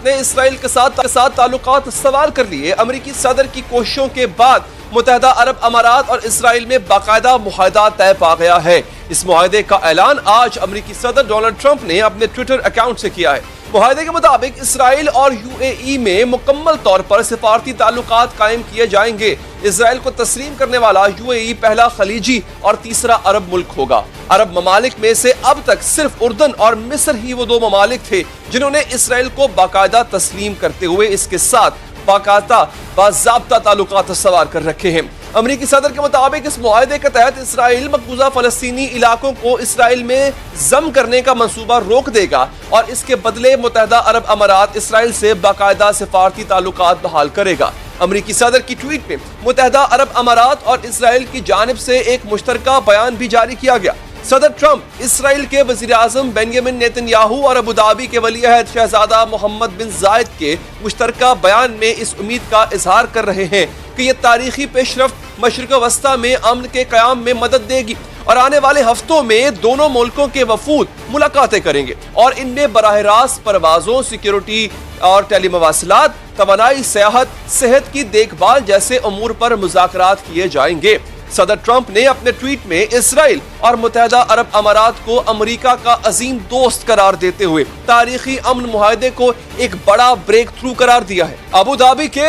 نے اسرائیل کے ساتھ تعلقات استوار کر لیے۔ امریکی صدر کی کوششوں کے بعد متحدہ عرب امارات اور اسرائیل میں باقاعدہ معاہدہ طے پا گیا ہے۔ اس معاہدے کا اعلان آج امریکی صدر ڈونلڈ ٹرمپ نے اپنے ٹویٹر اکاؤنٹ سے کیا ہے۔ معاہدے کے مطابق اسرائیل اور UAE میں مکمل طور پر سفارتی تعلقات قائم کیے جائیں گے۔ اسرائیل کو تسلیم کرنے والا UAE پہلا خلیجی اور تیسرا عرب ملک ہوگا۔ عرب ممالک میں سے اب تک صرف اردن اور مصر ہی وہ دو ممالک تھے جنہوں نے اسرائیل کو باقاعدہ تسلیم کرتے ہوئے اس کے ساتھ باضابطہ تعلقات استوار کر رکھے ہیں۔ امریکی صدر کے مطابق اس معاہدے کے تحت اسرائیل مقبوضہ فلسطینی علاقوں کو اسرائیل میں ضم کرنے کا منصوبہ روک دے گا اور اس کے بدلے متحدہ عرب امارات اسرائیل سے باقاعدہ سفارتی تعلقات بحال کرے گا۔ امریکی صدر کی ٹویٹ میں متحدہ عرب امارات اور اسرائیل کی جانب سے ایک مشترکہ بیان بھی جاری کیا گیا۔ صدر ٹرمپ اسرائیل کے وزیر اعظم بنیامن نیتن یاہو اور ابوظہبی کے ولی عہد شہزادہ محمد بن زائد کے مشترکہ بیان میں اس امید کا اظہار کر رہے ہیں کہ یہ تاریخی پیش رفت مشرق وسطیٰ میں امن کے قیام میں مدد دے گی اور آنے والے ہفتوں میں دونوں ملکوں کے وفود ملاقاتیں کریں گے اور ان میں براہ راست پروازوں، سیکیورٹی اور ٹیلی مواصلات، توانائی، سیاحت، صحت کی دیکھ بھال جیسے امور پر مذاکرات کیے جائیں گے۔ صدر ٹرمپ نے اپنے ٹویٹ میں اسرائیل اور متحدہ عرب امارات کو امریکہ کا عظیم دوست قرار دیتے ہوئے تاریخی امن معاہدے کو ایک بڑا بریک تھرو قرار دیا ہے۔ ابوظہبی کے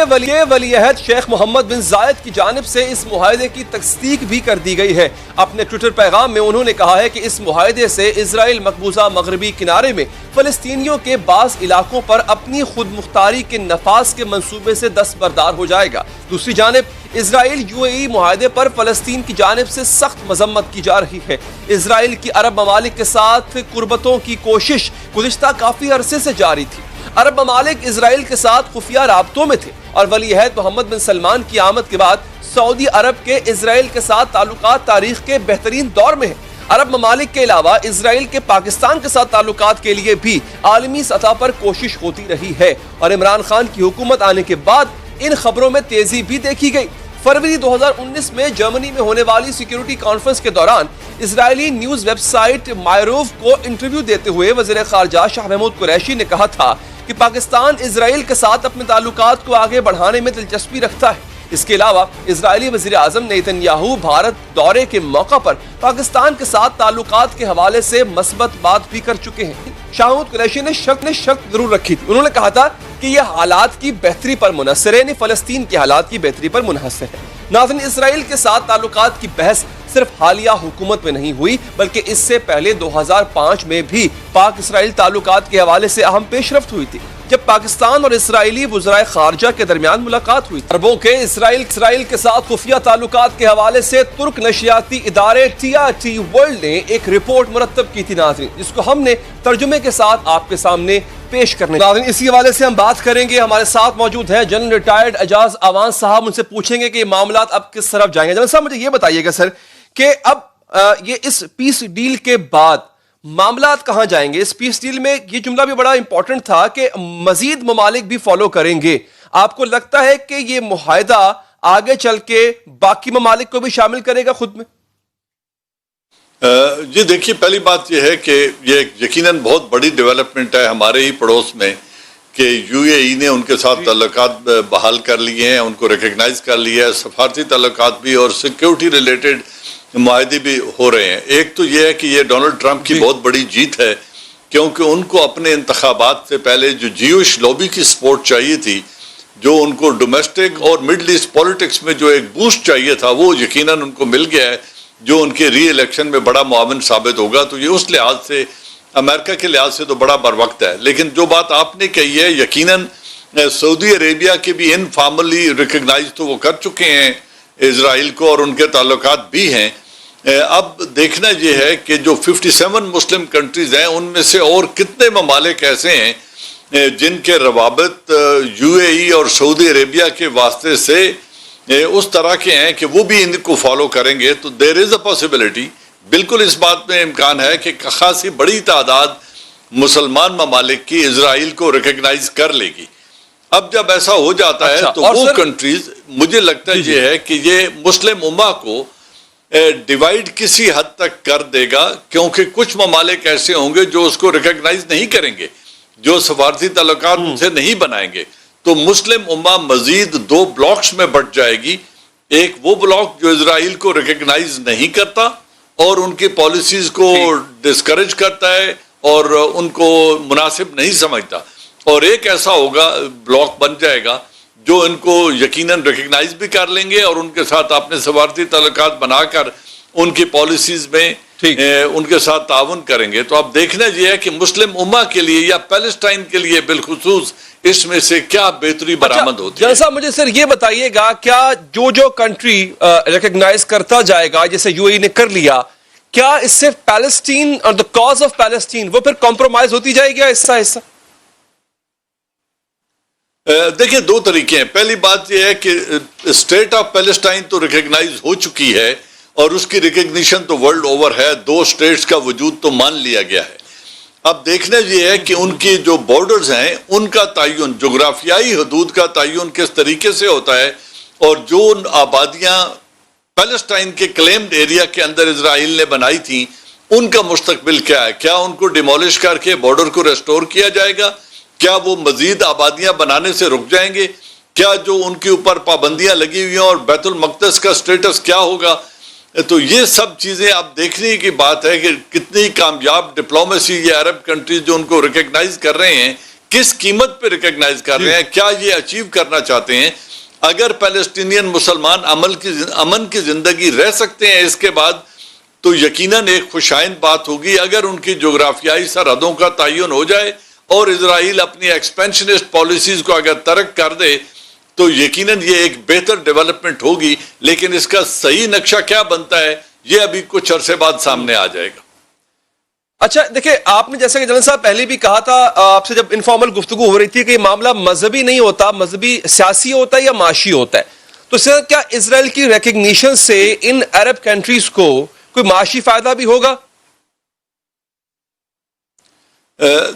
ولی عہد شیخ محمد بن زائد کی جانب سے اس معاہدے کی تصدیق بھی کر دی گئی ہے۔ اپنے ٹویٹر پیغام میں انہوں نے کہا ہے کہ اس معاہدے سے اسرائیل مقبوضہ مغربی کنارے میں فلسطینیوں کے بعض علاقوں پر اپنی خود مختاری کے نفاذ کے منصوبے سے دستبردار ہو جائے گا۔ دوسری جانب اسرائیل UAE معاہدے پر فلسطین کی جانب سے سخت مذمت کی جا رہی ہے۔ اسرائیل کی عرب ممالک کے ساتھ قربتوں کی کوشش گزشتہ کافی عرصے سے جاری تھی۔ عرب ممالک اسرائیل کے ساتھ خفیہ رابطوں میں تھے اور ولی عہد محمد بن سلمان کی آمد کے بعد سعودی عرب کے اسرائیل کے ساتھ تعلقات تاریخ کے بہترین دور میں ہیں۔ عرب ممالک کے علاوہ اسرائیل کے پاکستان کے ساتھ تعلقات کے لیے بھی عالمی سطح پر کوشش ہوتی رہی ہے اور عمران خان کی حکومت آنے کے بعد ان خبروں میں تیزی بھی دیکھی گئی۔ فروری 2019 میں جرمنی میں ہونے والی سیکیورٹی کانفرنس کے دوران اسرائیلی نیوز ویب سائٹ مائروف کو انٹرویو دیتے ہوئے وزیر خارجہ شاہ محمود قریشی نے کہا تھا کہ پاکستان اسرائیل کے ساتھ اپنے تعلقات کو آگے بڑھانے میں دلچسپی رکھتا ہے۔ اس کے علاوہ اسرائیلی وزیر اعظم نیتن یاہو بھارت دورے کے موقع پر پاکستان کے ساتھ تعلقات کے حوالے سے مثبت بات بھی کر چکے ہیں۔ شاہ محمود قریشی نے شرط ضرور رکھی تھی۔ انہوں نے کہا تھا کہ یہ حالات کی بہتری پر منحصر ہے، یعنی فلسطین کے حالات کی بہتری پر منحصر ہے۔ ناظرین، اسرائیل کے ساتھ تعلقات کی بحث صرف حالیہ حکومت میں نہیں ہوئی بلکہ اس سے پہلے 2005 میں بھی پاک اسرائیل تعلقات کے حوالے سے اہم پیش رفت ہوئی تھی جب پاکستان اور اسرائیلی وزرائے خارجہ کے درمیان ملاقات ہوئی۔ عربوں کے اسرائیل کے ساتھ خفیہ تعلقات کے حوالے سے ترک نشریاتی ادارے TRT ورلڈ نے ایک رپورٹ مرتب کی تھی ناظرین، جس کو ہم نے ترجمے کے ساتھ آپ کے سامنے پیش کرنے ناظرین اسی حوالے سے ہم بات کریں گے۔ ہمارے ساتھ موجود ہیں جنرل ریٹائرڈ اعجاز اعوان صاحب، ان سے پوچھیں گے کہ یہ معاملات اب کس طرف جائیں گے۔ جنرل صاحب مجھے یہ بتائیے گا سر کہ اب یہ اس پیس ڈیل کے بعد معاملات کہاں جائیں گے؟ اس پیس ڈیل میں یہ جملہ بھی بڑا امپورٹنٹ تھا کہ مزید ممالک بھی فالو کریں گے۔ آپ کو لگتا ہے کہ یہ معاہدہ آگے چل کے باقی ممالک کو بھی شامل کرے گا خود میں؟ جی دیکھیے، پہلی بات یہ ہے کہ یہ یقیناً بہت بڑی ڈیولپمنٹ ہے ہمارے ہی پڑوس میں کہ UAE نے ان کے ساتھ تعلقات بحال کر لیے ہیں، ان کو ریکگنائز کر لیا ہے، سفارتی تعلقات بھی اور سیکیورٹی ریلیٹڈ معاہدے بھی ہو رہے ہیں۔ ایک تو یہ ہے کہ یہ ڈونلڈ ٹرمپ کی بہت بڑی جیت ہے کیونکہ ان کو اپنے انتخابات سے پہلے جو جیوش لابی کی سپورٹ چاہیے تھی، جو ان کو ڈومیسٹک اور مڈل ایسٹ پولیٹکس میں جو ایک بوسٹ چاہیے تھا، وہ یقیناً ان کو مل گیا ہے، جو ان کے ری الیکشن میں بڑا معاون ثابت ہوگا۔ تو یہ اس لحاظ سے امریکہ کے لحاظ سے تو بڑا بر وقت ہے۔ لیکن جو بات آپ نے کہی ہے، یقیناً سعودی عربیہ کے بھی انفارملی ریکگنائز تو وہ کر چکے ہیں اسرائیل کو اور ان کے تعلقات بھی ہیں۔ اب دیکھنا یہ ہے کہ جو 57 مسلم کنٹریز ہیں ان میں سے اور کتنے ممالک ایسے ہیں جن کے روابط UAE اور سعودی عربیہ کے واسطے سے اس طرح کے ہیں کہ وہ بھی ان کو فالو کریں گے۔ تو دیر از اے پاسبلٹی، بالکل اس بات میں امکان ہے کہ خاصی بڑی تعداد مسلمان ممالک کی اسرائیل کو ریکگنائز کر لے گی۔ اب جب ایسا ہو جاتا ہے تو وہ کنٹریز، مجھے لگتا ہے یہ ہے کہ یہ مسلم امہ کو ڈیوائیڈ کسی حد تک کر دے گا، کیونکہ کچھ ممالک ایسے ہوں گے جو اس کو ریکگنائز نہیں کریں گے جو سفارتی تعلقات ان سے نہیں بنائیں گے تو مسلم امہ مزید 2 بلاکس میں بٹ جائے گی. ایک وہ بلاک جو اسرائیل کو ریکگنائز نہیں کرتا اور ان کی پالیسیز کو ڈسکریج کرتا ہے اور ان کو مناسب نہیں سمجھتا, اور ایک ایسا ہوگا بلاک بن جائے گا جو ان کو یقیناً ریکگنائز بھی کر لیں گے اور ان کے ساتھ اپنے سفارتی تعلقات بنا کر ان کی پالیسیز میں ان کے ساتھ تعاون کریں گے. تو اب دیکھنا یہ ہے کہ مسلم امہ کے لیے یا پیلسٹائن کے لیے بالخصوص اس میں سے کیا بہتری برآمد ہوتی ہے. جنرل صاحب مجھے سر یہ بتائیے گا, کیا جو کنٹری ریکگنائز کرتا جائے گا جیسے یو اے ای نے کر لیا, کیا اس سے پیلسٹین اور دا کاز آف پیلسٹین وہ پھر کمپرومائز ہوتی جائے گی ایسا ایسا؟ دیکھیں 2 طریقے ہیں. پہلی بات یہ ہے کہ اسٹیٹ آف پیلسٹائن تو ریکگنائز ہو چکی ہے اور اس کی ریکگنیشن تو ورلڈ اوور ہے, 2 اسٹیٹس کا وجود تو مان لیا گیا ہے. اب دیکھنا یہ ہے کہ ان کی جو بارڈرز ہیں ان کا تعین, جغرافیائی حدود کا تعین کس طریقے سے ہوتا ہے, اور جو آبادیاں پیلسٹائن کے کلیمڈ ایریا کے اندر اسرائیل نے بنائی تھیں ان کا مستقبل کیا ہے. کیا ان کو ڈیمولش کر کے بارڈر کو ریسٹور کیا جائے گا؟ کیا وہ مزید آبادیاں بنانے سے رک جائیں گے؟ کیا جو ان کے اوپر پابندیاں لگی ہوئی ہیں اور بیت المقدس کا سٹیٹس کیا ہوگا؟ تو یہ سب چیزیں اب دیکھنے کی بات ہے کہ کتنی کامیاب ڈپلومیسی یہ عرب کنٹریز جو ان کو ریکگنائز کر رہے ہیں کس قیمت پہ ریکگنائز کر رہے ہیں, کیا یہ اچیو کرنا چاہتے ہیں. اگر پیلسٹینین مسلمان امن کی زندگی رہ سکتے ہیں اس کے بعد تو یقیناً ایک خوشائند بات ہوگی. اگر ان کی جغرافیائی سرحدوں کا تعین ہو جائے اور اسرائیل اپنی ایکسپینشنسٹ پالیسیز کو اگر ترک کر دے تو یقیناً یہ ایک بہتر ڈیولپمنٹ ہوگی, لیکن اس کا صحیح نقشہ کیا بنتا ہے یہ ابھی کچھ عرصے بعد سامنے آ جائے گا. اچھا دیکھیں, آپ نے جیسا کہ جنرل صاحب پہلے بھی کہا تھا آپ سے جب انفارمل گفتگو ہو رہی تھی کہ یہ معاملہ مذہبی نہیں ہوتا, مذہبی سیاسی ہوتا ہے یا معاشی ہوتا ہے, تو سر کیا اسرائیل کی ریکگنیشن سے ان عرب کنٹریز کو کوئی معاشی فائدہ بھی ہوگا؟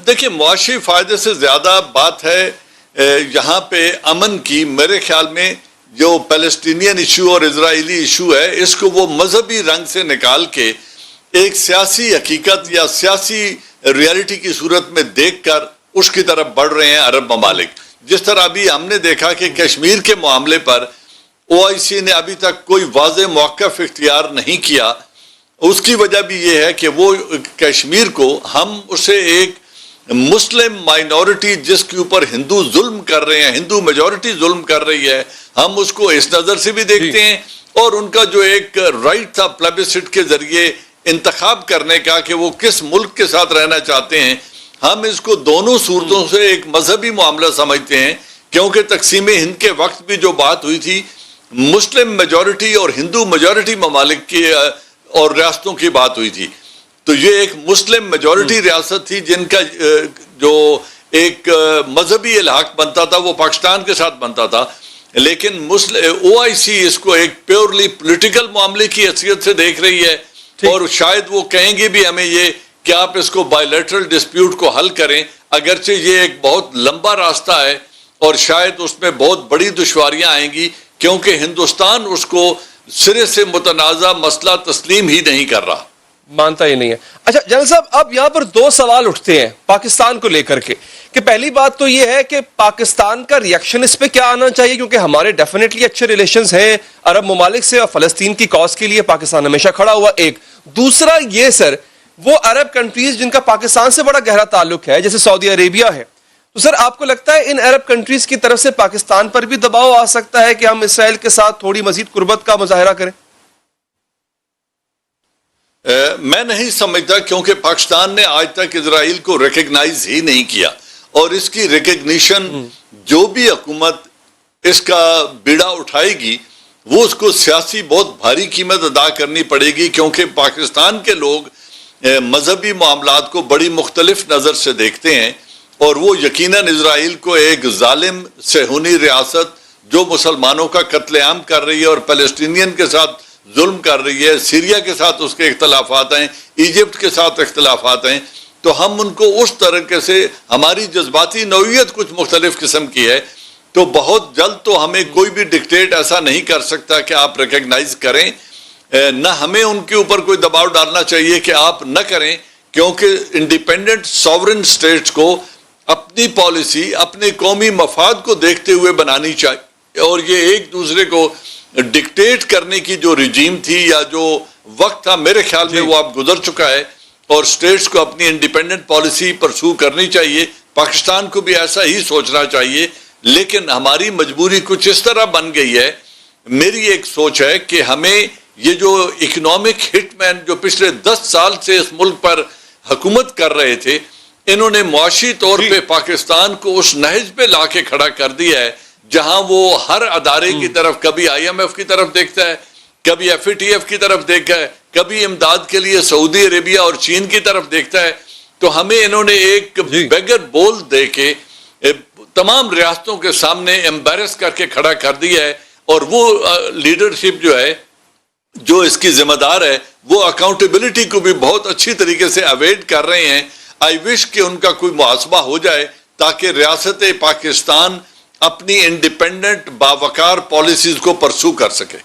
دیکھیں معاشی فائدے سے زیادہ بات ہے یہاں پہ امن کی. میرے خیال میں جو پیلسٹینین ایشو اور اسرائیلی ایشو ہے اس کو وہ مذہبی رنگ سے نکال کے ایک سیاسی حقیقت یا سیاسی ریالٹی کی صورت میں دیکھ کر اس کی طرف بڑھ رہے ہیں عرب ممالک. جس طرح ابھی ہم نے دیکھا کہ کشمیر کے معاملے پر OIC نے ابھی تک کوئی واضح موقف اختیار نہیں کیا. اس کی وجہ بھی یہ ہے کہ وہ کشمیر کو ہم اسے ایک مسلم مائنورٹی جس کے اوپر ہندو ظلم کر رہے ہیں, ہندو میجورٹی ظلم کر رہی ہے, ہم اس کو اس نظر سے بھی دیکھتے ہیں. اور ان کا جو ایک رائٹ تھا پلیبسسٹ کے ذریعے انتخاب کرنے کا کہ وہ کس ملک کے ساتھ رہنا چاہتے ہیں, ہم اس کو دونوں صورتوں سے ایک مذہبی معاملہ سمجھتے ہیں. کیونکہ تقسیم ہند کے وقت بھی جو بات ہوئی تھی مسلم میجورٹی اور ہندو میجورٹی ممالک کی اور ریاستوں کی بات ہوئی تھی, تو یہ ایک مسلم میجورٹی ریاست تھی جن کا جو ایک مذہبی الحاق بنتا تھا وہ پاکستان کے ساتھ بنتا تھا. لیکن OIC اس کو ایک پیورلی پولیٹیکل معاملے کی حیثیت سے دیکھ رہی ہے, اور شاید وہ کہیں گے بھی ہمیں یہ کہ آپ اس کو بائیلیٹرل ڈسپیوٹ کو حل کریں, اگرچہ یہ ایک بہت لمبا راستہ ہے اور شاید اس میں بہت بڑی دشواریاں آئیں گی کیونکہ ہندوستان اس کو سرے سے متنازع مسئلہ تسلیم ہی نہیں کر رہا, مانتا ہی نہیں ہے. اچھا جنرل صاحب اب یہاں پر 2 سوال اٹھتے ہیں پاکستان کو لے کر کے کہ پہلی بات تو یہ ہے کہ پاکستان کا ریئیکشن اس پہ کیا آنا چاہیے, کیونکہ ہمارے ڈیفینیٹلی اچھے ریلیشنز ہیں عرب ممالک سے اور فلسطین کی کاز کے لیے پاکستان ہمیشہ کھڑا ہوا. ایک دوسرا یہ سر وہ عرب کنٹریز جن کا پاکستان سے بڑا گہرا تعلق ہے جیسے سعودی عربیہ ہے, تو سر آپ کو لگتا ہے ان عرب کنٹریز کی طرف سے پاکستان پر بھی دباؤ آ سکتا ہے کہ ہم اسرائیل کے ساتھ تھوڑی مزید قربت کا مظاہرہ کریں؟ میں نہیں سمجھتا, کیونکہ پاکستان نے آج تک اسرائیل کو ریکگنائز ہی نہیں کیا, اور اس کی ریکگنیشن جو بھی حکومت اس کا بیڑا اٹھائے گی وہ اس کو سیاسی بہت بھاری قیمت ادا کرنی پڑے گی, کیونکہ پاکستان کے لوگ مذہبی معاملات کو بڑی مختلف نظر سے دیکھتے ہیں, اور وہ یقیناً اسرائیل کو ایک ظالم صہیونی ریاست جو مسلمانوں کا قتل عام کر رہی ہے اور فلسطینین کے ساتھ ظلم کر رہی ہے, سیریا کے ساتھ اس کے اختلافات ہیں, ایجپٹ کے ساتھ اختلافات ہیں, تو ہم ان کو اس طریقے سے ہماری جذباتی نوعیت کچھ مختلف قسم کی ہے, تو بہت جلد تو ہمیں کوئی بھی ڈکٹیٹ ایسا نہیں کر سکتا کہ آپ ریکگنائز کریں, نہ ہمیں ان کے اوپر کوئی دباؤ ڈالنا چاہیے کہ آپ نہ کریں, کیونکہ انڈیپینڈنٹ ساورن سٹیٹس کو اپنی پالیسی اپنے قومی مفاد کو دیکھتے ہوئے بنانی چاہیے، اور یہ ایک دوسرے کو ڈکٹیٹ کرنے کی جو رجیم تھی یا جو وقت تھا، میرے خیال میں وہ اب گزر چکا ہے، اور سٹیٹس کو اپنی انڈیپینڈنٹ پالیسی پرسو کرنی چاہیے۔ پاکستان کو بھی ایسا ہی سوچنا چاہیے، لیکن ہماری مجبوری کچھ اس طرح بن گئی ہے، میری ایک سوچ ہے کہ ہمیں یہ جو اکنامک ہٹ مین جو پچھلے 10 سال سے اس ملک پر حکومت کر رہے تھے، انہوں نے معاشی طور پہ پاکستان کو اس نہج پہ لا کے کھڑا کر دیا ہے جہاں وہ ہر ادارے کی طرف، کبھی IMF کی طرف دیکھتا ہے، کبھی FATF کی طرف دیکھتا ہے، کبھی امداد کے لیے سعودی عربیہ اور چین کی طرف دیکھتا ہے۔ تو ہمیں انہوں نے ایک بیگر بول دے کے تمام ریاستوں کے سامنے ایمبیرس کر کے کھڑا کر دیا ہے، اور وہ لیڈرشپ جو ہے، جو اس کی ذمہ دار ہے، وہ اکاؤنٹیبلٹی کو بھی بہت اچھی طریقے سے اوائڈ کر رہے ہیں۔ آئی وش کہ ان کا کوئی محاسبہ ہو جائے تاکہ ریاست پاکستان اپنی انڈیپینڈنٹ باوقار پالیسیز کو پرسو کر سکے۔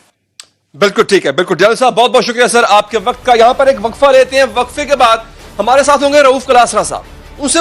بالکل ٹھیک ہے، بالکل جلال صاحب بہت بہت شکریہ سر آپ کے وقت کا۔ یہاں پر ایک وقفہ لیتے ہیں، وقفے کے بعد ہمارے ساتھ ہوں گے رؤوف کلاسرا صاحب، ان سے